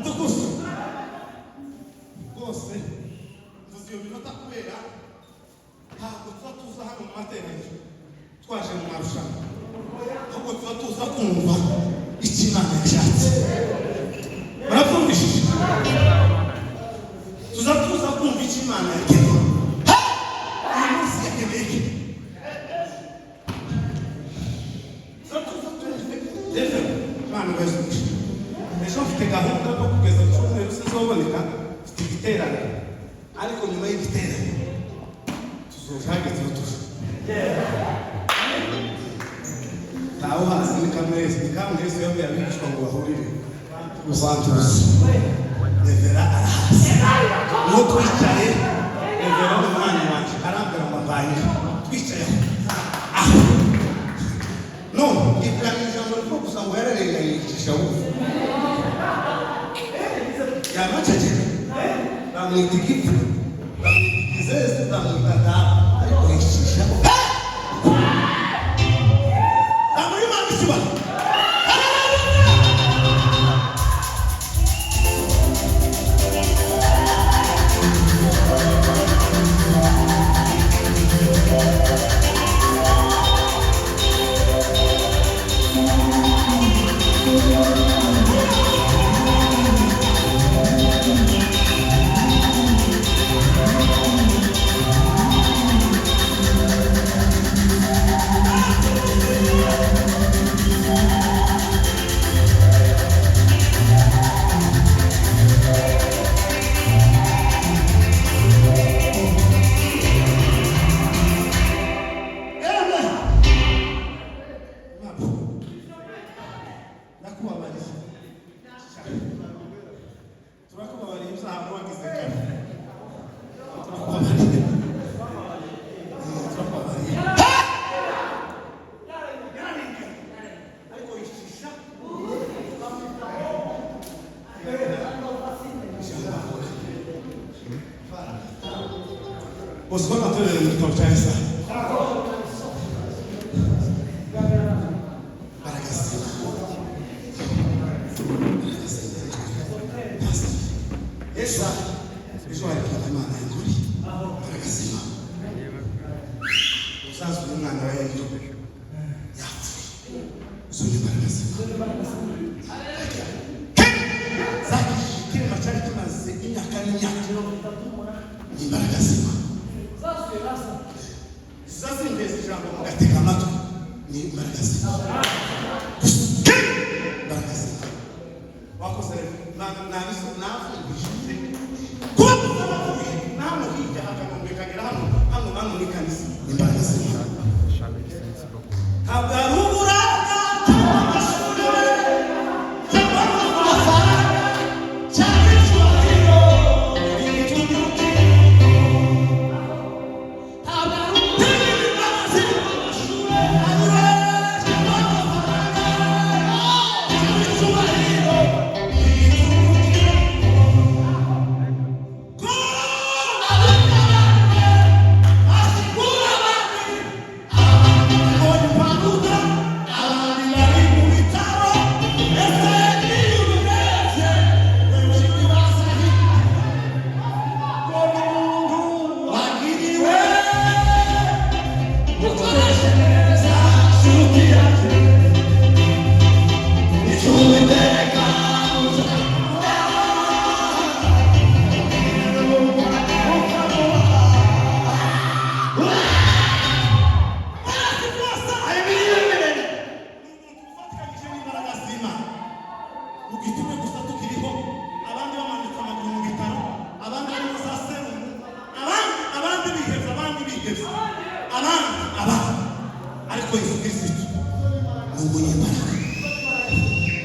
tukufu rwose mvuze iyo minota kubera ntabwo tuba tuza hano mu materaniro twaje mu marushanwa ahubwo tuba tuza kumva icyo Imana yashatse murabyumvishije tuza kumva icyo Imana yageneye uyu munsi yageneye iki Deve Imana ibazumisha ejo mfite gahunda yo kugeza ku cyumweru sizoboneka mfite igiterane ariko nyuma y'igiterane tuzoshake tutuze tawo hasi ni kamwezi yo yabishwa ngo bahurire usantuze Devera arahasi no twicaye Devera umwana wacu arambira amabaye twicaye aho no ikanije ngo ko kusanga yararega yicisha ubu yamachaje bamwitikiti bamwitikizeze bamwitaka ariko yicisha bamuri mabisiba Osman atölye mutawchaisa. Esa isso é para mana nguri. Barakasima. Usazo umwana wa Yesu. Yafu. Zuri barakasima. Zaki kile machari tumaze imyaka n'imyaka. Ni barakasima. Sasa ingezi jambo katika macho ni barakasima. Barakasima. Wako sasa na niso na kwa sababu na mhija akamweka hano hano ni kanisa ni barakasima. Habarura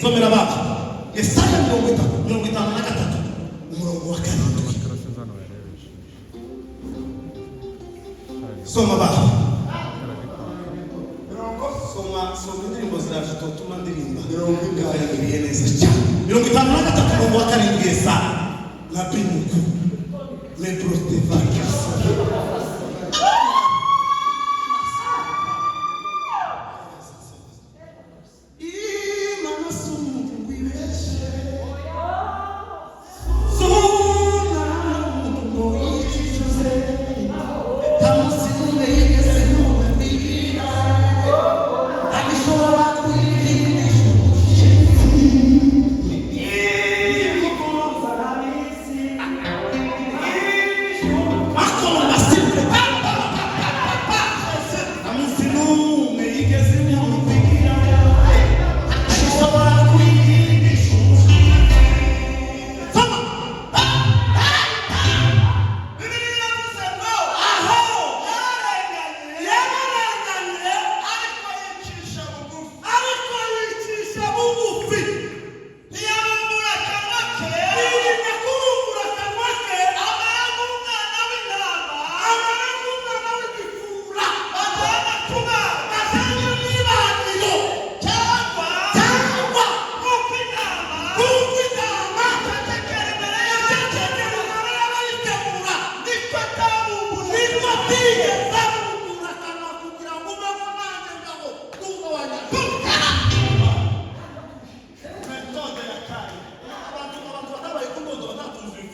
Somera baba. Yesaya mirongo itanu na gatatu umurongo wa karindwi. Soma baba. Soma indirimbo ziraje tuma ndirimba. Mirongo itanu na gatatu umurongo wa karindwi Yesaya. La bimuku. Le prostevakis.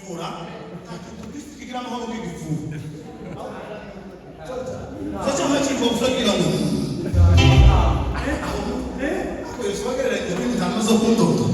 kivura Kristo kigira amahoro bw'igipfundo sasa machiko kusagira ngo ako yoswagerera ibintu byamaze kundoto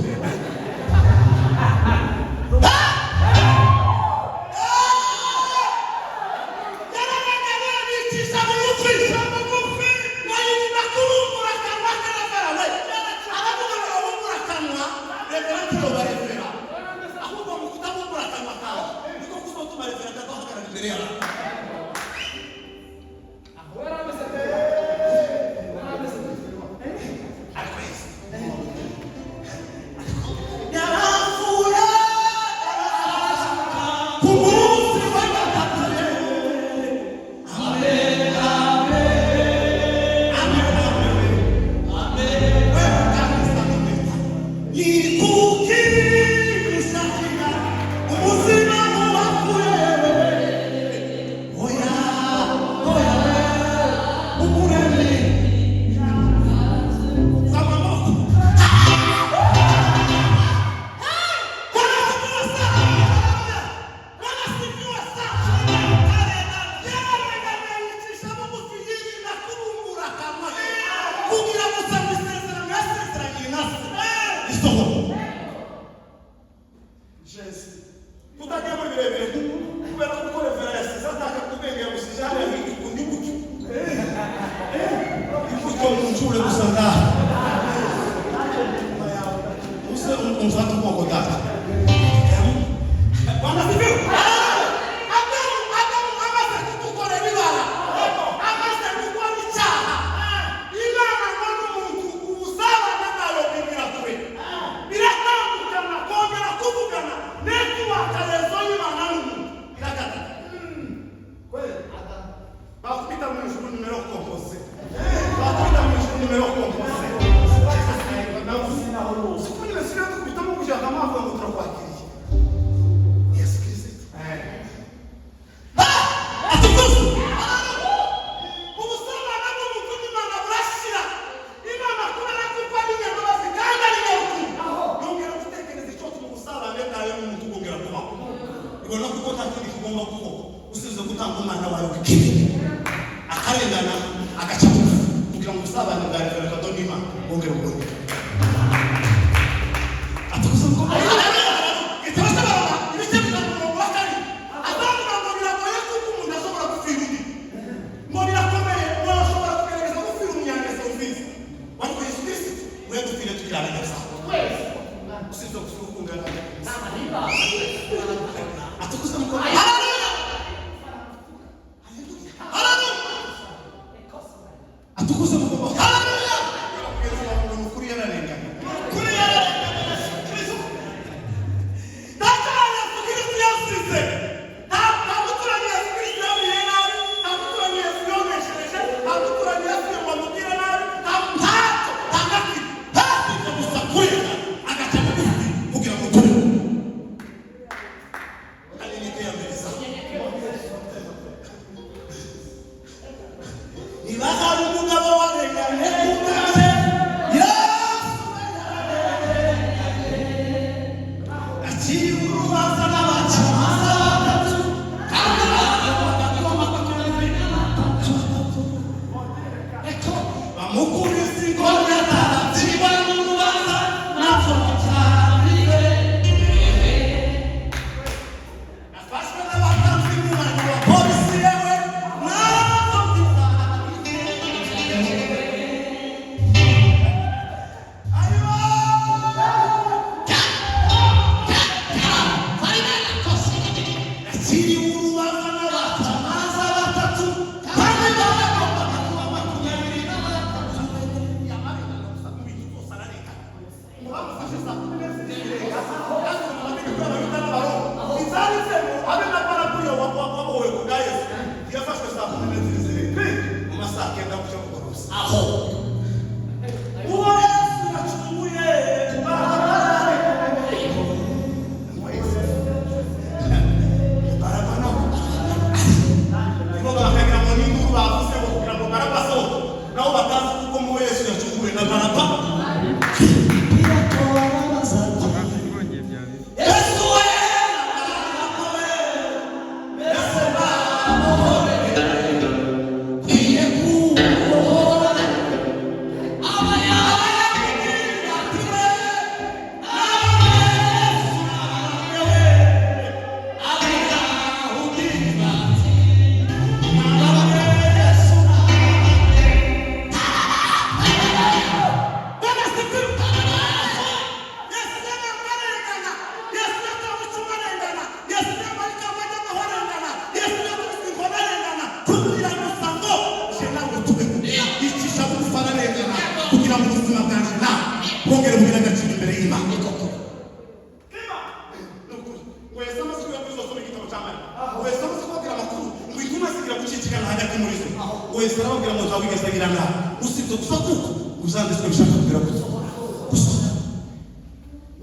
mutamani wese uzakubwira amakuru ngo ituma sigira gucicikana hagati muri zo wese arababwira ngo zawigeze agira nda usibye gusa kuko uzanditswe bishaka kugira gusa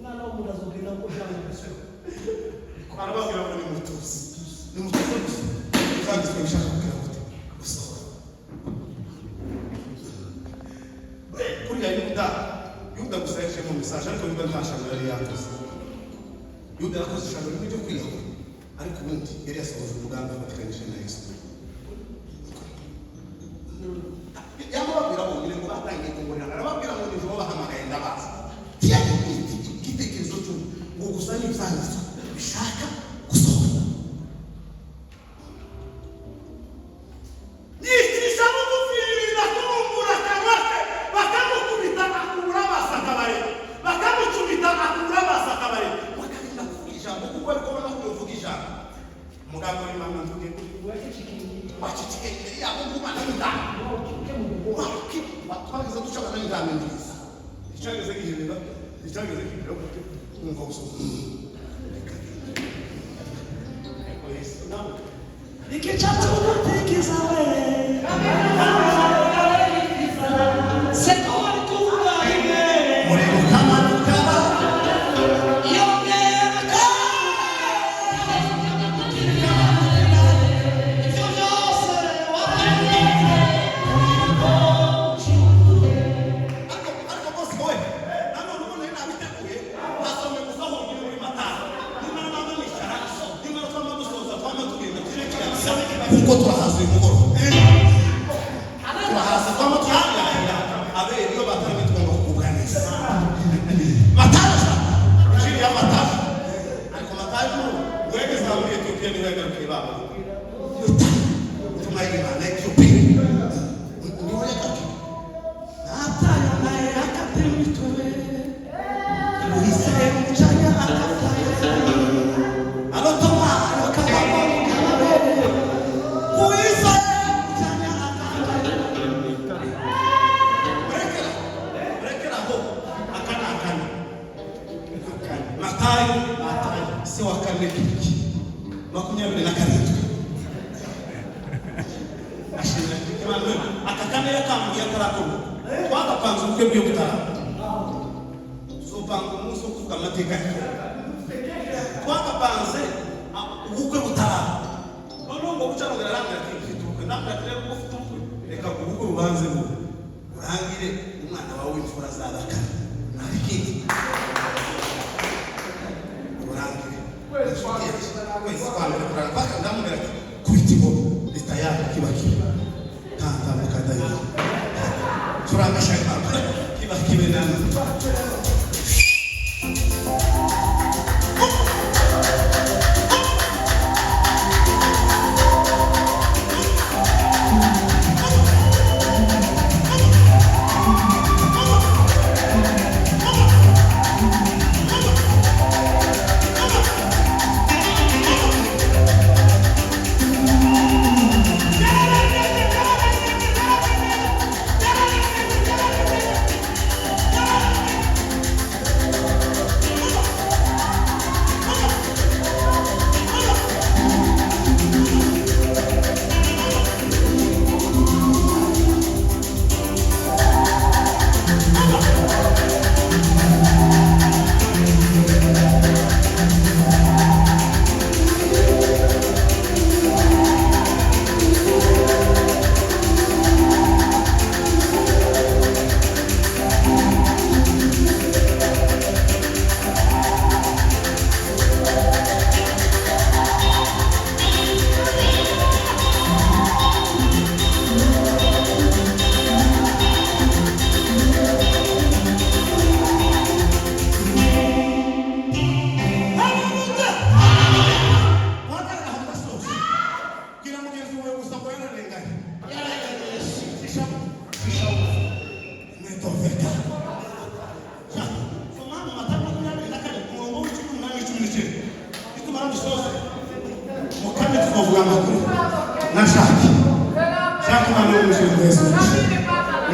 mwana w'umuntu azogenda ngo ujanye gusa arababwira ngo ni mutuzi gusa uzanditswe bishaka kugira gusa kuriya yuda gusa yaje mu message ariko yuda ntashaka yari yakoze yuda yakoze ishaka ryo kwiyahura ariko ubundi yari yasohoje umugambi afatikanyije na Yesu yamubabwira ngo ngo batangiye kumurana arababwira ngo nijo bahamagaye ndabaza igitekerezo cyo ngo gusa n'ibyanditswe bishaka gusohoka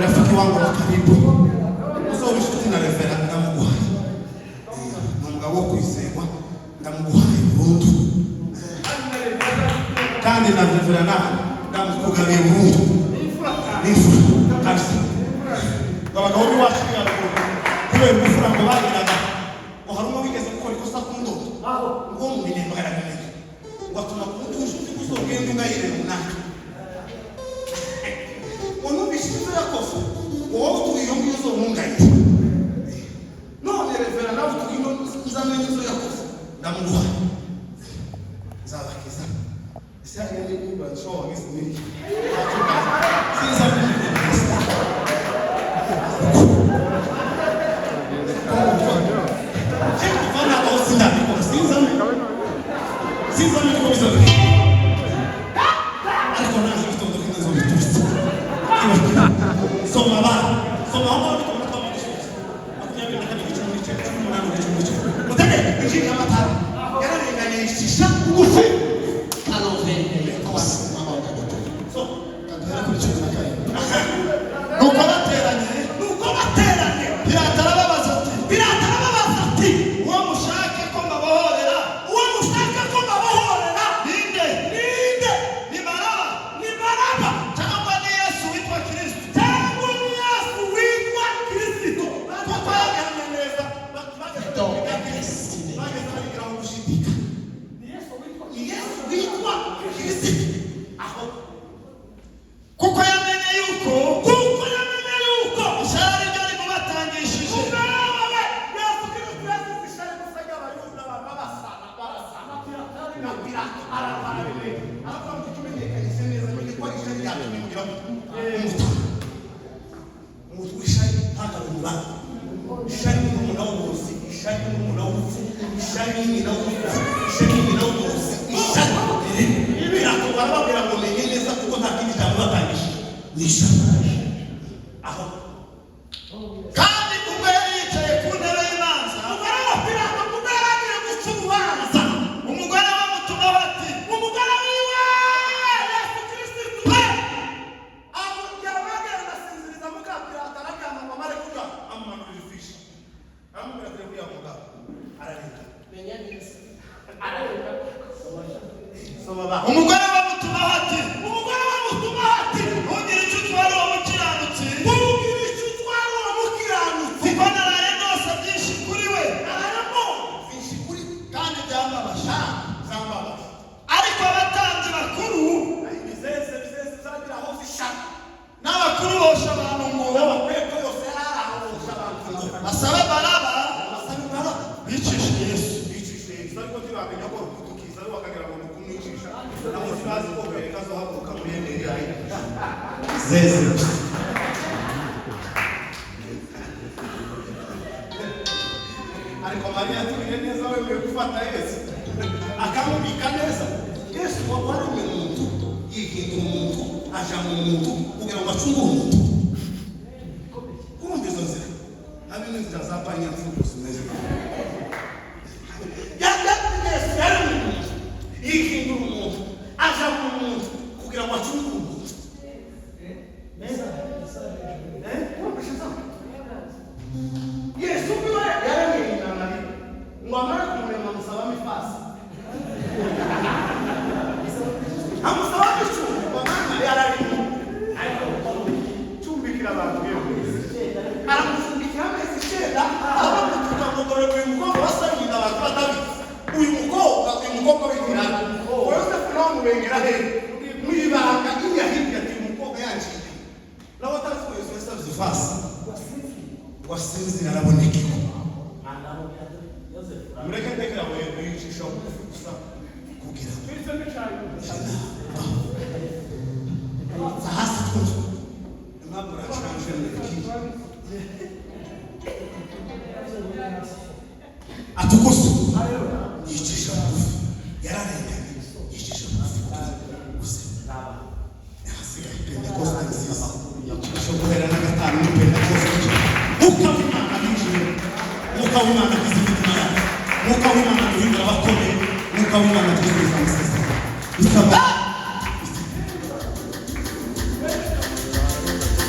Rafiki wangu wa karibu. Uzo ubishuti na refera ndamuguhaye. Namugabo kwizerwa ndamuguhaye burundu. kandi na reverana ndamukugabiye burundu n'imfura kabisa abagabo biwashira kubera ubufura ngo bagiraga ngo harimo wigeze gukora ikosa ku ndoto ngo mu bintu baramenye ngo atuma kumutusha kuzogenda ungayire runaka ono bishizo yakofa wowe tuyo ngizo mungayire none reverana utukino uzamenye izo yakofa ndamuha zabakiza isari yari niba showa ngisimiri sinza umugore bamutuma hati ugira icyo utwara uwo mukiranutsi kuko naraye ndose byinshi kuri we kandi byambabaje ariko abatambyi bakuru n'abakuru bosha abantu ngo basabe Baraba bicishije Yesu ariko ntibamenya ko tukiza ari wakagira ngo kumwicisha nabo bazi ko bereka zo haguruka muri ndende yayi zeze ariko Maria tubiye neza wewe gufata Yesu akamubika neza Yesu wari umuntu yihinda umuntu aja mu muntu kugira ngo acunge umuntu kumbe zose nabino zazapanya mfurusi neza kugira ngo acunge umuntu Yesu biwe yaremeyinana ngo amara kumurema musaba mifasi amusaba micumbi ngo amana yararimo cumbikira abantu aramucumbikira amezi 9 abamutuka ngo dore uyu mukobwa wasabira abantu batabizi uyu mukobwa w'ikirara Yosefu nawe murengera he mwibanga iya hirya ati umukobwa yaciye nawe atazi ko Yesu yasabye ifasi wasinzira arabonekeko mureke ndekera ngo yicisha gusa kugira hasi twumva impamvu racanje atukusu yicisha bugufi yararenganye yicisha bugufi gusa hasigaye Pentecoste nziza yicisha guhera na gatanu muri Pentecoste ukabimana n'ijuru ukabimana kizimitima yawe ukabimana guhindura abakomeye ukabimana kuzuriza amasezerano